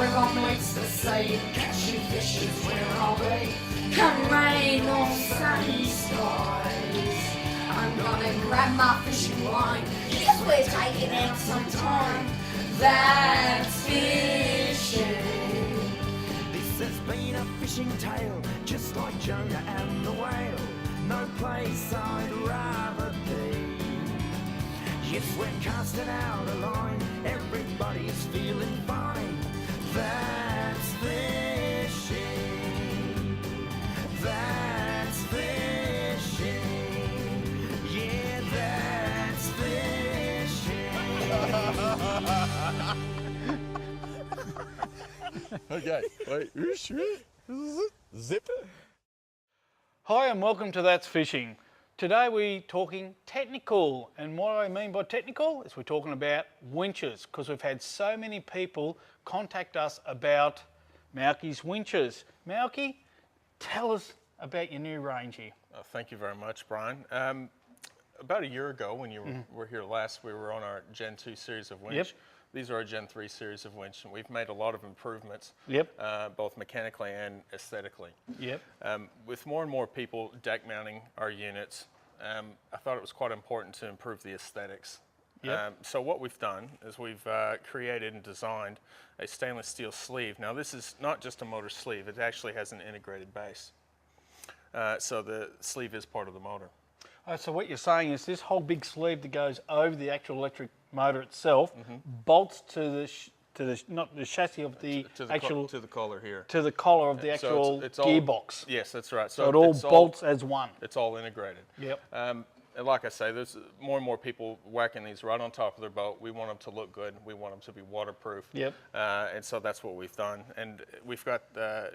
river meets the sea, catching fish is where I'll be. Come rain or sunny skies, I'm gonna grab my fishing line. Yes, we're taking out some time. That's fishing. This has been a fishing tale, just like Jonah and the whale. No place I'd rather be. Yes, we're casting out a line, everybody's feeling fine. That's fishing. That's fishing. Yeah, that's fishing. Okay, wait. Zip it. Hi and welcome to That's Fishing. Today we're talking technical, and what I mean by technical is we're talking about winches, because we've had so many people contact us about Malki's winches. Malki, tell us about your new range here. Thank you very much, Brian. About a year ago when you were here last, we were on our Gen 2 series of winch. Yep. These are our Gen 3 series of winch, and we've made a lot of improvements, Yep. both mechanically and aesthetically. Yep. With more and more people deck mounting our units, I thought it was quite important to improve the aesthetics. Yep. So what we've done is we've created and designed a stainless steel sleeve. Now this is not just a motor sleeve, it actually has an integrated base. So the sleeve is part of the motor. So what you're saying is this whole big sleeve that goes over the actual electric motor itself bolts to the not the chassis of the actual to the collar here. to the collar of the So actual it's all, gearbox. Yes, that's right. So it all it's bolts as one. It's all integrated. Yep. And like I say, there's more and more people whacking these right on top of their boat. We want them to look good. We want them to be waterproof. Yep. And so that's what we've done. And we've got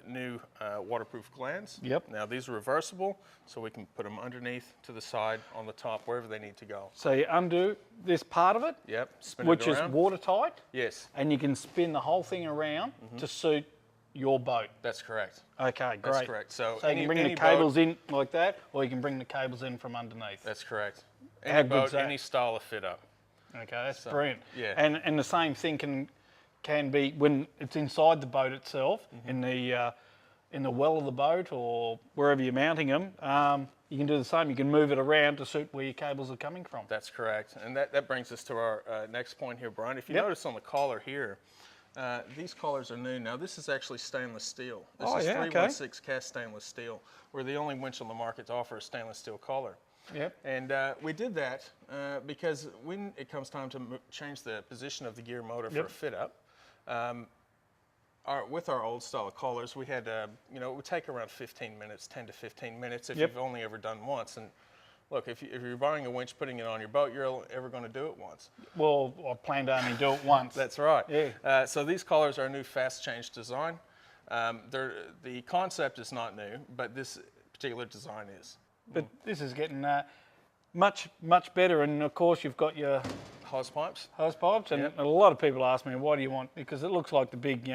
new waterproof glands. Yep. Now these are reversible, so we can put them underneath, to the side, on the top, wherever they need to go. So you undo this part of it, Yep. Spin which it is around. watertight, Yes, and you can spin the whole thing around to suit your boat. that's correct. Okay, great. That's correct. So So you can bring the cables in like that, or you can bring the cables in from underneath. That's correct. How Any good's boat, that? any style of fit up. Okay, that's So, brilliant. yeah. And the same thing can be when it's inside the boat itself, in the well of the boat or wherever you're mounting them. You can do the same. You can move it around to suit where your cables are coming from. That's correct. And that brings us to our next point here, Brian. If you Yep. notice on the collar here, these collars are new. Now this is actually stainless steel. This Oh, is yeah, okay. 316 cast stainless steel. We're the only winch on the market to offer a stainless steel collar. Yep. And we did that because when it comes time to change the position of the gear motor for Yep. a fit up, with our old style of collars, we had, it would take around 15 minutes, 10 to 15 minutes if Yep. you've only ever done once. And look, if you're buying a winch, putting it on your boat, you're ever going to do it once. Well, I plan to only do it once. That's right. Yeah. So these collars are a new fast change design. The concept is not new, but this particular design is. But this is getting much better, and of course you've got your Hose pipes. hose pipes, and Yep. a lot of people ask me, why do you want, because it looks like the big,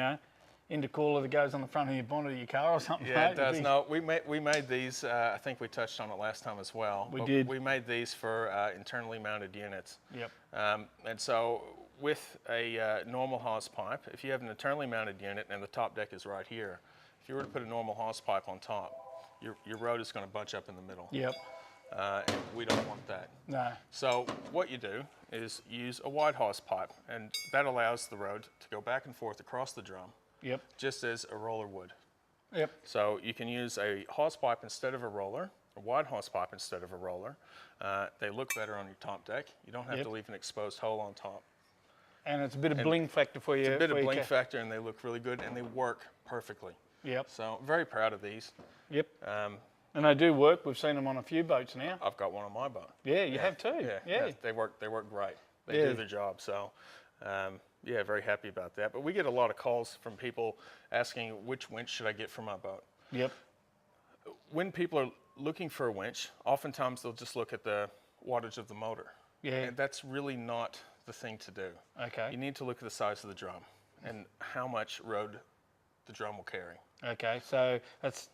intercooler that goes on the front of your bonnet of your car or something. Yeah, mate. it does. No, we made these. I think we touched on it last time as well. We did. We made these for internally mounted units. Yep. And so with a normal hose pipe, if you have an internally mounted unit and the top deck is right here, if you were to put a normal hose pipe on top, your rod is going to bunch up in the middle. Yep. And we don't want that. No. So what you do is use a wide hose pipe, and that allows the rod to go back and forth across the drum, Yep. just as a roller would. Yep. So you can use a hose pipe instead of a roller, a wide hose pipe instead of a roller. They look better on your top deck. You don't have Yep. to leave an exposed hole on top. And it's a bit of bling factor for you. It's a bit of bling factor, and they look really good, and they work perfectly. Yep. So very proud of these. Yep. And they do work. We've seen them on a few boats now. I've got one on my boat. Yeah, you have too. Yeah. They work great. They Yeah. do their job. So, yeah, very happy about that. But we get a lot of calls from people asking which winch should I get for my boat. Yep. When people are looking for a winch, oftentimes they'll just look at the wattage of the motor. Yeah. And that's really not the thing to do. Okay. You need to look at the size of the drum and how much load the drum will carry. Okay, so that's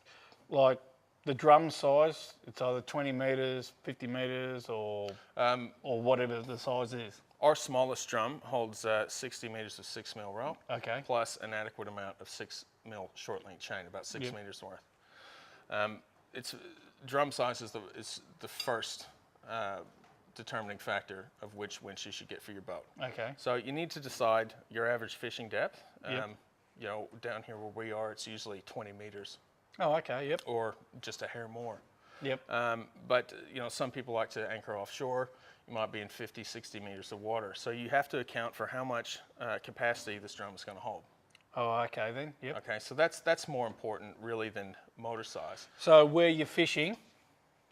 like the drum size. It's either 20 metres, 50 metres, or whatever the size is. Our smallest drum holds 60 meters of 6 mil rope, Okay. plus an adequate amount of 6 mil short link chain, about 6 Yep. meters worth. It's drum size is the first determining factor of which winch you should get for your boat. Okay. So you need to decide your average fishing depth. Yep. You know, down here where we are, it's usually 20 meters Oh, okay. Yep. or just a hair more. Yep. But you know, some people like to anchor offshore. You might be in 50, 60 meters of water. So you have to account for how much capacity this drum is going to hold. Oh, okay then. Yep. Okay, so that's more important really than motor size. So where you're fishing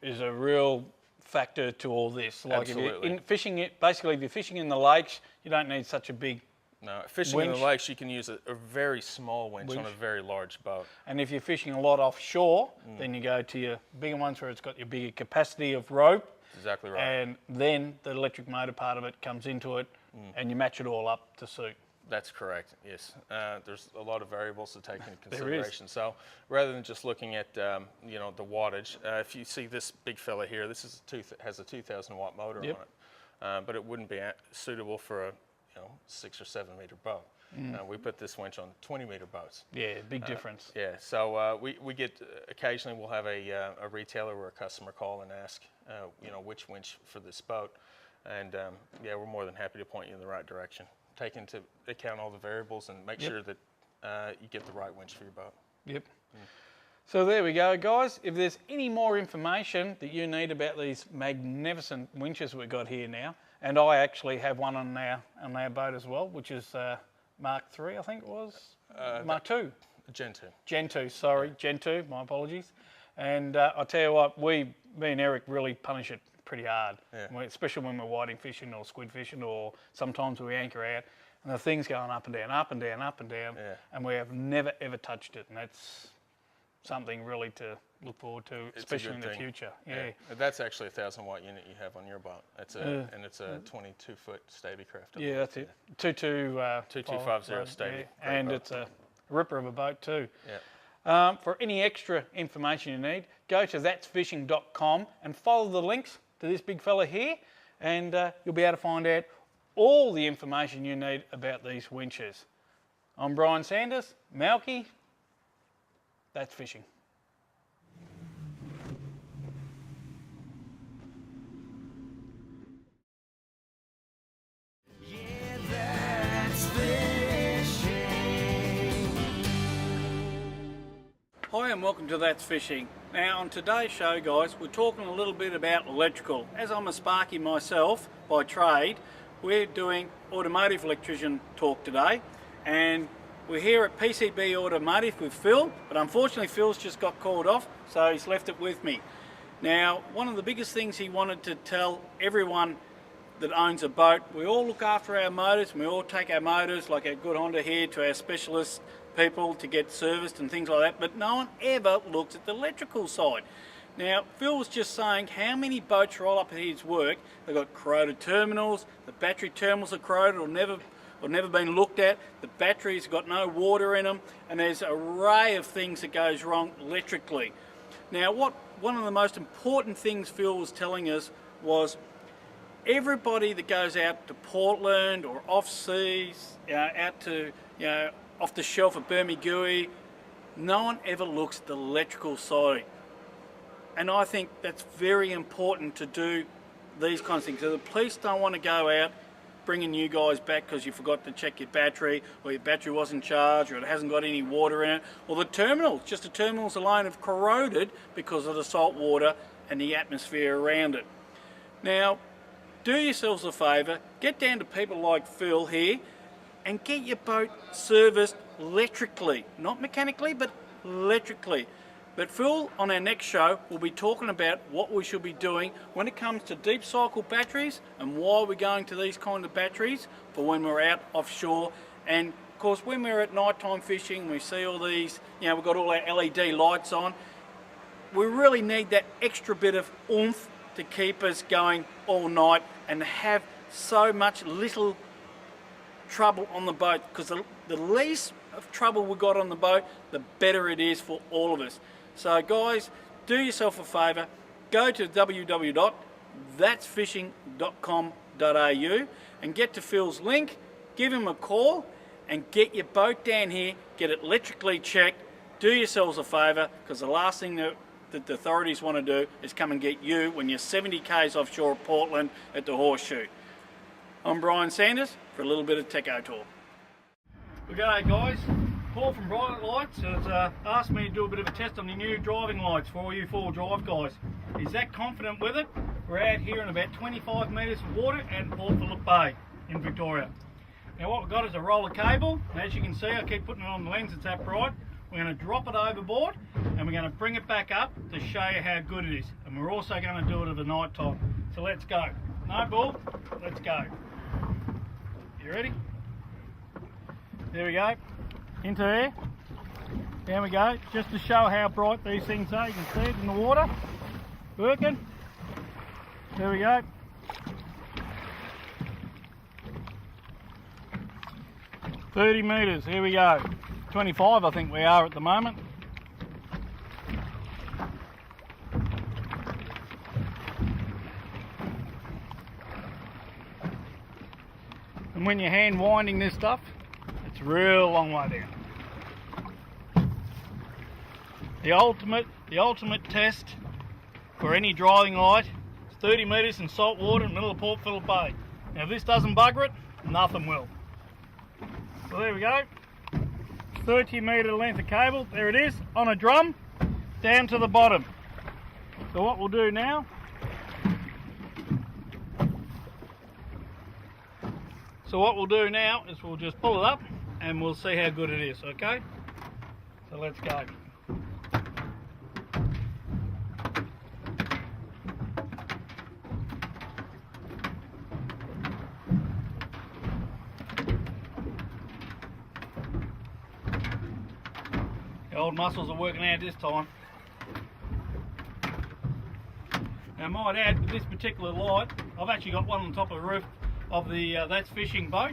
is a real factor to all this. Like if Absolutely. you're fishing it, basically if you're fishing in the lakes, you don't need such a big, Now, fishing in the Winch. lakes, you can use a very small winch on a Winch. very large boat. and if you're fishing a lot offshore, then you go to your bigger ones where it's got your bigger capacity of rope, Exactly right. and then the electric motor part of it comes into it, and you match it all up to suit. That's correct, yes. There's a lot of variables to take into There is. consideration. So rather than just looking at you know, the wattage, if you see this big fella here, this is has a 2,000 watt motor Yep. on it, but it wouldn't be suitable for a 6 or 7 meter boat. We put this winch on 20 meter boats. Yeah, big difference. Yeah, so we get occasionally we'll have a retailer or a customer call and ask, you know, which winch for this boat, and yeah, we're more than happy to point you in the right direction. Take into account all the variables and make Yep. sure that you get the right winch for your boat. Yep. So there we go, guys. If there's any more information that you need about these magnificent winches we've got here now, and I actually have one on our boat as well, which is Mark III, I think it was. Mark II. Gen 2. Gen 2, sorry. Gen 2, my apologies. And I'll tell you what, me and Eric really punish it pretty hard, Yeah. especially when we're whiting fishing or squid fishing, or sometimes we anchor out and the thing's going up and down, up and down, up and down, Yeah. and we have never ever touched it, and that's something really to look forward to, It's a especially good in the thing. future. Yeah. That's actually a 1,000 watt unit you have on your boat. It's and it's a 22 foot Stabicraft. Yeah, that's it. 2250 Stabie. Great and boat. it's a ripper of a boat too. Yeah. For any extra information you need, go to that'sfishing.com and follow the links to this big fella here, and you'll be able to find out all the information you need about these winches. I'm Brian Sanders, Malki, That's Fishing. Yeah, that's fishing. Hi and welcome to That's Fishing. Now on today's show, guys, we're talking a little bit about electrical. As I'm a Sparky myself by trade, we're doing automotive electrician talk today, and we're here at PCB Automotive with Phil, but unfortunately Phil's just got called off, so he's left it with me. Now, one of the biggest things he wanted to tell everyone that owns a boat, we all look after our motors, and we all take our motors, like our good Honda here, to our specialist people to get serviced and things like that, but no one ever looks at the electrical side. Now, Phil was just saying how many boats roll up at his work. They've got corroded terminals, the battery terminals are corroded or never been looked at, the batteries got no water in them, and there's an array of things that goes wrong electrically. Now, one of the most important things Phil was telling us was everybody that goes out to Portland or off seas, out to, off the shelf of Bermigui, no one ever looks at the electrical side. And I think that's very important to do these kinds of things. So the police don't want to go out bringing you guys back because you forgot to check your battery, or your battery wasn't charged, or it hasn't got any water in it, or the terminals, just the terminals alone have corroded because of the salt water and the atmosphere around it. Now, do yourselves a favour, get down to people like Phil here and get your boat serviced electrically, not mechanically, but electrically. But Phil, on our next show, will be talking about what we should be doing when it comes to deep cycle batteries and why we're going to these kind of batteries for when we're out offshore. And of course, when we're at nighttime fishing, we see all these, we've got all our LED lights on. We really need that extra bit of oomph to keep us going all night and have so much little trouble on the boat, because the least of trouble we got on the boat, the better it is for all of us. So guys, do yourself a favour, go to www.that'sfishing.com winches.com.au and get to Phil's link, give him a call and get your boat down here, get it electrically checked. Do yourselves a favour, because the last thing that the authorities want to do is come and get you when you're 70 k's offshore of Portland at the Horseshoe. I'm Brian Sanders for a little bit of Techo Talk. G'day guys, Paul from Bright Lights has asked me to do a bit of a test on the new driving lights for all you four drive guys. He's that confident with it. We're out here in about 25 metres of water at Port Phillip Bay in Victoria. Now what we've got is a roller cable, and as you can see I keep putting it on the lens, it's that bright. We're going to drop it overboard and we're going to bring it back up to show you how good it is. And we're also going to do it at the night time. So let's go. No ball, let's go. You ready? There we go. Into there. There we go. Just to show how bright these things are. You can see it in the water. Working. There we go. "30 metres, here we go. 25 I think we are at the moment. And when you're hand winding this stuff, it's a real long way down. The ultimate test for any driving light is 30 metres in salt water in the middle of Port Phillip Bay. Now if this doesn't bugger it, nothing will. So there we go. 30 metre length of cable, there it is, on a drum, down to the bottom. So what we'll do now, is we'll just pull it up and we'll see how good it is, okay? So let's go. Old muscles are working out this time. Now I might add, with this particular light, I've actually got one on top of the roof of the That's Fishing boat.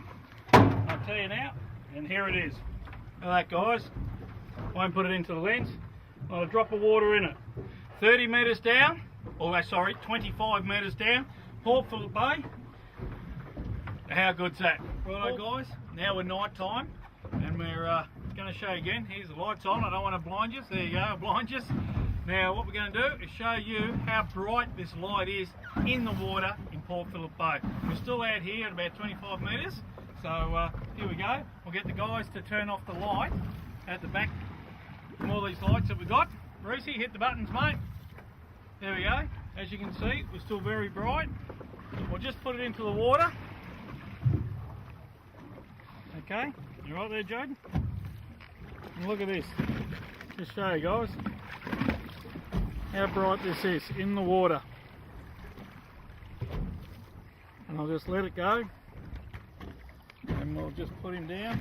I'll tell you now, and here it is. Look at that guys, won't put it into the lens, not a drop of water in it. 30 metres down, or sorry, 25 metres down, Port Phillip Bay. How good's that? Righto guys, now we're night time, and we're going to show you again. Here's the lights on. I don't want to blind you. There you go, I blind you. Now what we're going to do is show you how bright this light is in the water in Port Phillip Bay. We're still out here at about 25 metres. So here we go. We'll get the guys to turn off the light at the back from all these lights that we've got. Reese, hit the buttons, mate. There we go. As you can see, we're still very bright. We'll just put it into the water. Okay, you right there, Jaden? And look at this, just show you guys how bright this is in the water. And I'll just let it go and we'll just put him down,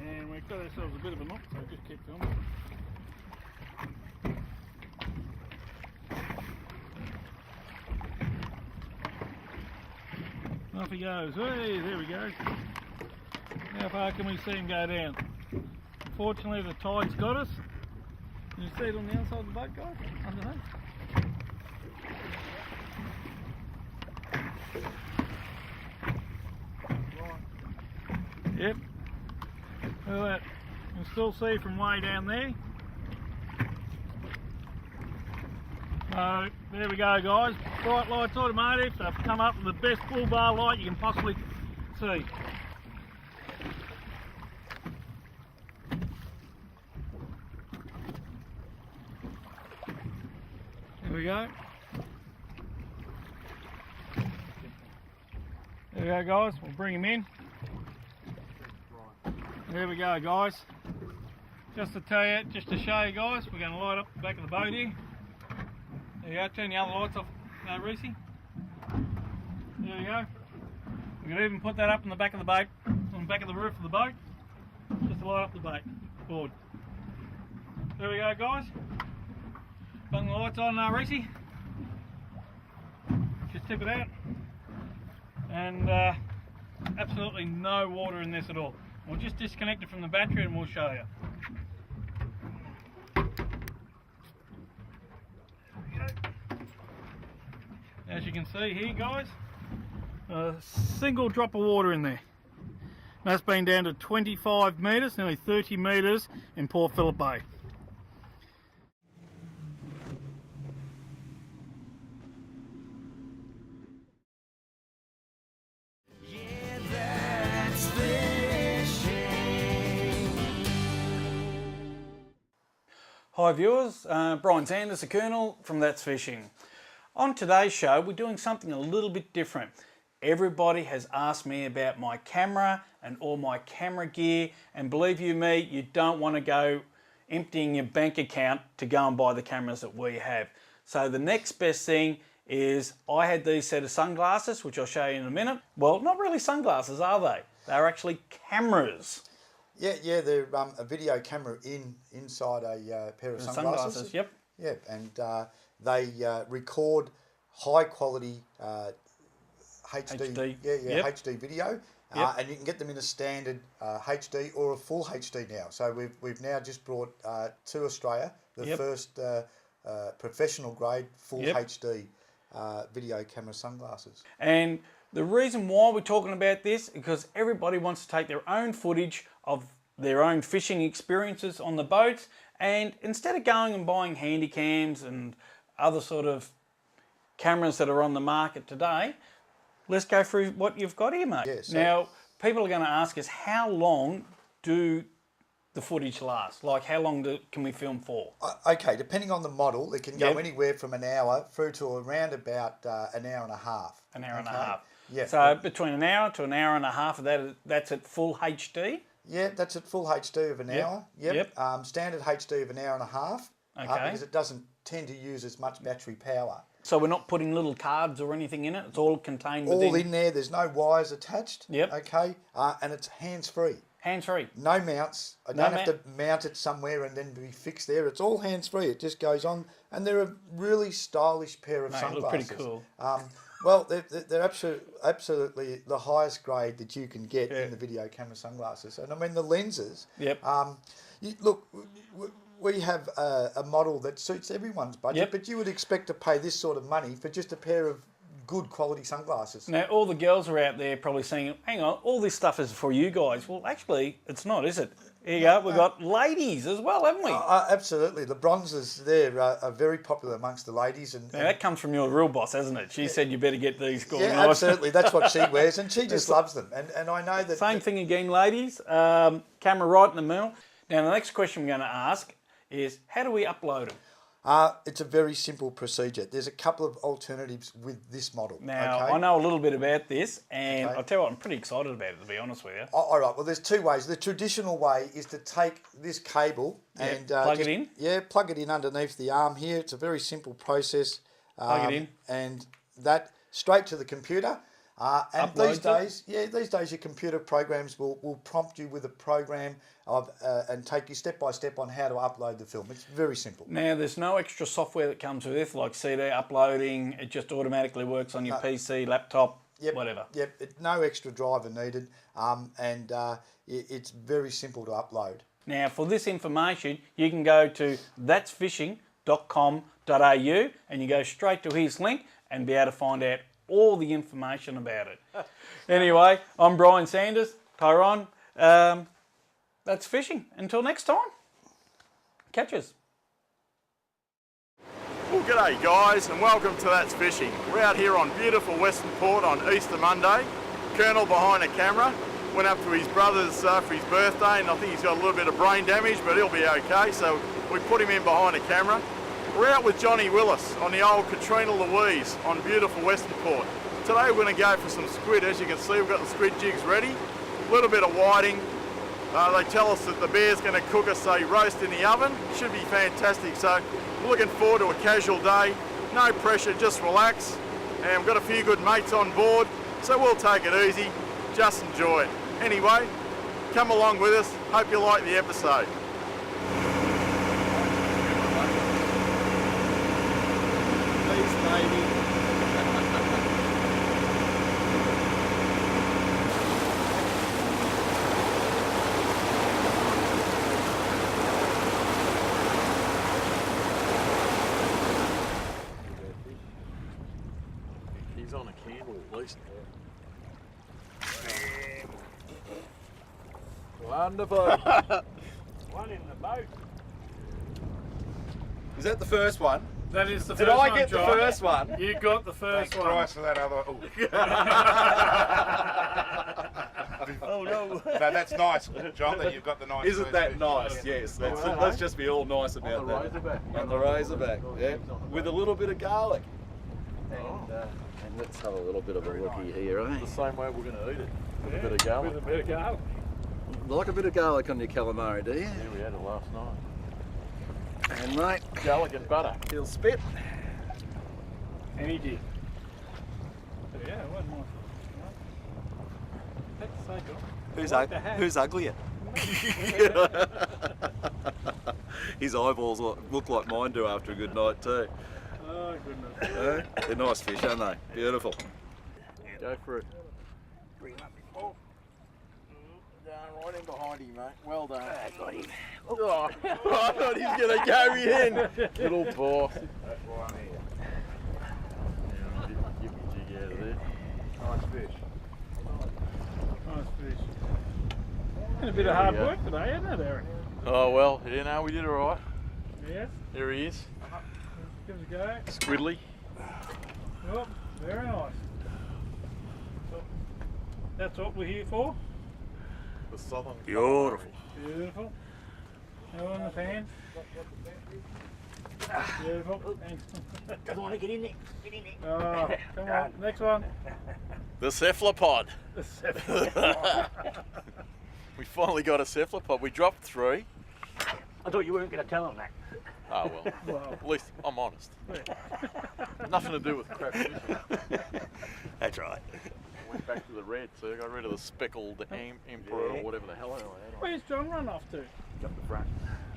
and we've got ourselves a bit of a knot, so just keep filming. Off he goes. Hey, there we go. How far can we see him go down? Unfortunately the tide's got us. Can you see it on the outside of the boat, guys? Underneath. Right. Yep. Look at that. You can still see from way down there. So there we go guys. Bright Lights Automotive. They've come up with the best bull bar light you can possibly see. There we go. There we go guys, we'll bring him in. There we go guys. Just to tell you, just to show you guys, we're going to light up the back of the boat here. There you go, turn the other lights off, Reese. There you go. We can even put that up in the back of the boat, on the back of the roof of the boat, just to light up the boat board. There we go guys. Bung the lights on, Reese. Just tip it out. And absolutely no water in this at all. We'll just disconnect it from the battery and we'll show you. As you can see here, guys, a single drop of water in there. That's been down to 25 metres, nearly 30 metres in Port Phillip Bay. Yeah, that's fishing. Hi viewers, Brian Sanders, the Colonel from That's Fishing. On today's show, we're doing something a little bit different. Everybody has asked me about my camera and all my camera gear, and believe you me, you don't want to go emptying your bank account to go and buy the cameras that we have. So the next best thing is I had these set of sunglasses, which I'll show you in a minute. Well, not really sunglasses, are they? They're actually cameras. Yeah, they're a video camera inside a pair of sunglasses. Yep. Yeah, and they record high quality HD. Yep. HD video, Yep. and you can get them in a standard HD or a full HD now. So we've now just brought to Australia the Yep. first professional grade full Yep. HD video camera sunglasses. And the reason why we're talking about this is because everybody wants to take their own footage of their own fishing experiences on the boats, and instead of going and buying handy cams and other sort of cameras that are on the market today, let's go through what you've got here, mate. Yeah, so- Now, people are going to ask us, how long do the footage last? Like, how long can we film for? Okay, depending on the model, it can go Yep. anywhere from an hour through to around about an hour and a half. An hour and a Okay? half. Yeah. So between an hour to an hour and a half of that, that's at full HD? Yeah, that's at full HD of an Yep. hour. Yep. Yep. Standard HD of an hour and a half. Okay. Because it doesn't tend to use as much battery power. So we're not putting little cards or anything in it? It's all contained All within... in there. There's no wires attached. Yep. Okay. And it's hands-free. Hands-free? No mounts. I No don't have to mount it somewhere and then be fixed there. It's all hands-free. It just goes on. And they're a really stylish pair of Mate, sunglasses. look pretty cool. Well, they're absolutely the highest grade that you can get in the video camera sunglasses. And I mean, the lenses. Yep. Look, we have a model that suits everyone's budget, Yep. but you would expect to pay this sort of money for just a pair of good quality sunglasses. Now, all the girls are out there probably saying, hang on, all this stuff is for you guys. Well, actually, it's not, is it? Here you go. We've got ladies as well, haven't we? Absolutely. The bronzes there are very popular amongst the ladies. Now, that comes from your real boss, hasn't it? She said you better get these yeah, organised. absolutely. That's what she wears, and she just loves them. And I know that... Same thing again, ladies. Camera right in the middle. Now, the next question we're going to ask is, how do we upload them? It's a very simple procedure. There's a couple of alternatives with this model. Now, okay? I know a little bit about this, and Okay. I'll tell you what, I'm pretty excited about it, to be honest with you. All right. Well, there's two ways. The traditional way is to take this cable and plug it in. Yeah, plug it in underneath the arm here. It's a very simple process. Plug it in. and that straight to the computer. And Uploads these days your computer programs will prompt you with a program of and take you step by step on how to upload the film. It's very simple. Now, there's no extra software that comes with this, like CD uploading. It just automatically works on your PC, laptop, whatever. Yep. No extra driver needed, and it's very simple to upload. Now, for this information, you can go to thatsfishing.com.au and you go straight to his link and be able to find out all the information about it. Anyway, I'm Brian Sanders, Tyrone. That's fishing. Until next time, catch us. Well, g'day guys, and welcome to That's Fishing. We're out here on beautiful Western Port on Easter Monday. Colonel behind the camera went up to his brother's for his birthday, and I think he's got a little bit of brain damage, but he'll be okay, so we put him in behind the camera. We're out with Johnny Willis on the old Katrina Louise on beautiful Western Port. Today we're going to go for some squid. As you can see, we've got the squid jigs ready. A little bit of whiting. They tell us that the bear's going to cook us a roast in the oven. Should be fantastic. So we're looking forward to a casual day. No pressure, just relax. And we've got a few good mates on board, so we'll take it easy. Just enjoy it. Anyway, come along with us. Hope you like the episode. least. Wonderful. One in the boat. Is that the first one? That is the Did first I one, get the John. first one? You got the first one. Price for that other. Oh no. No, that's nice, John. That you've got the nice. Isn't first that fish. nice? Yes. Let's just be all nice about On the that. razorback. On the razorback, yeah. With a little bit of garlic. And let's have a little bit of a looky here, eh? The same way we're going to eat it. With a bit of garlic. With a bit of garlic. Like a bit of garlic on your calamari, do you? Yeah, we had it last night. And mate, Garlic and butter. he'll spit. And he did. So yeah, it wasn't nice. That's so good. Who's uglier? His eyeballs look like mine do after a good night too. Oh goodness. They're nice fish, aren't they? Beautiful. Go for it. Bring him up before. Down right in behind him, mate. Well done. Got him. Oh, I thought he was going to carry in. Little boss. That's why I'm here. Get your jig out of there. Nice fish. Nice fish. Been a bit of hard work today, hasn't it, Aaron? Oh well, you know, we did alright. Yes. There he is. Give us a go. Squiddly. Oh, very nice. So, that's what we're here for. The southern. Beautiful. Beautiful. Now on the pan. Beautiful. Thanks. Come on, get in there. Get in there. Oh, come on. Next one. The cephalopod. The seven. We finally got a cephalopod. We dropped 3. I thought you weren't going to tell him that. Oh well. Wow. At least I'm honest. Nothing to do with crap fishing. That's right. I went back to the red, so I got rid of the speckled emperor or whatever the hell I had. Where's John run off to? Up the front.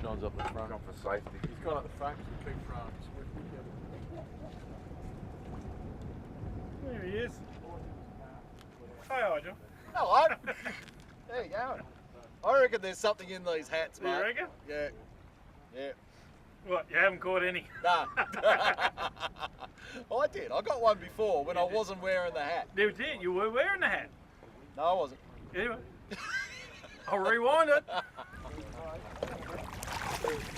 John's up the front. Not for safety. He's got up the front because we keep throwing. There he is. Hi, Nigel. Hello. There you go. I reckon there's something in these hats, mate. You reckon? Yeah. Yeah. What, you haven't caught any? No. I did. I got one before when I wasn't wearing the hat. You did. You were wearing the hat. No, I wasn't. Anyway. I'll rewind it.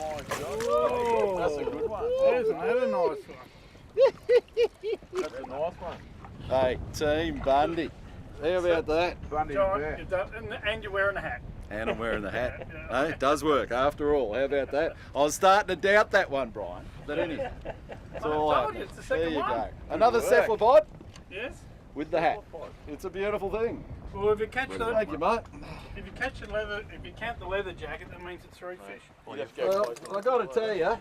Oh, That's a good one. There's another nice one. That's a nice one. Hey, Team Bundy. How about that? Bundy John, there. you've done, and you're wearing a hat. And I'm wearing the hat. Hey, it does work after all. How about that? I was starting to doubt that one, Brian. But anyway, it's all I told over. you, it's the There second you one. go. Another work. cephalopod Yes. with the hat. It's a beautiful thing. Well, if you catch Thank you, mate. if you catch the leather, if you count the leather jacket, that means it's 3 fish. You have to go Well, close. I got to tell you,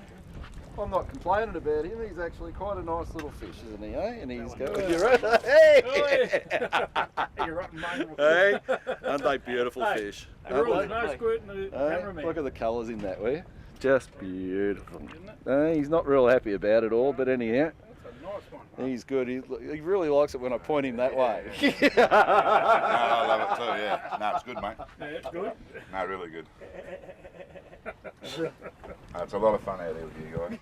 I'm not complaining about him. He's actually quite a nice little fish, isn't he? Eh? And he's got. You're right. Hey. You're right, mate. Hey, aren't they beautiful Hey, fish? The Aren't rules, they? no squirting the Hey, cameraman. look at the colours in that, will you? Just beautiful. Isn't it? He's not real happy about it all, but anyhow, That's a nice one. he's good. He really likes it when I point him that way. No, I love it too, yeah. No, it's good, mate. Yeah, it's good. No, really good. It's a lot of fun out there with you guys.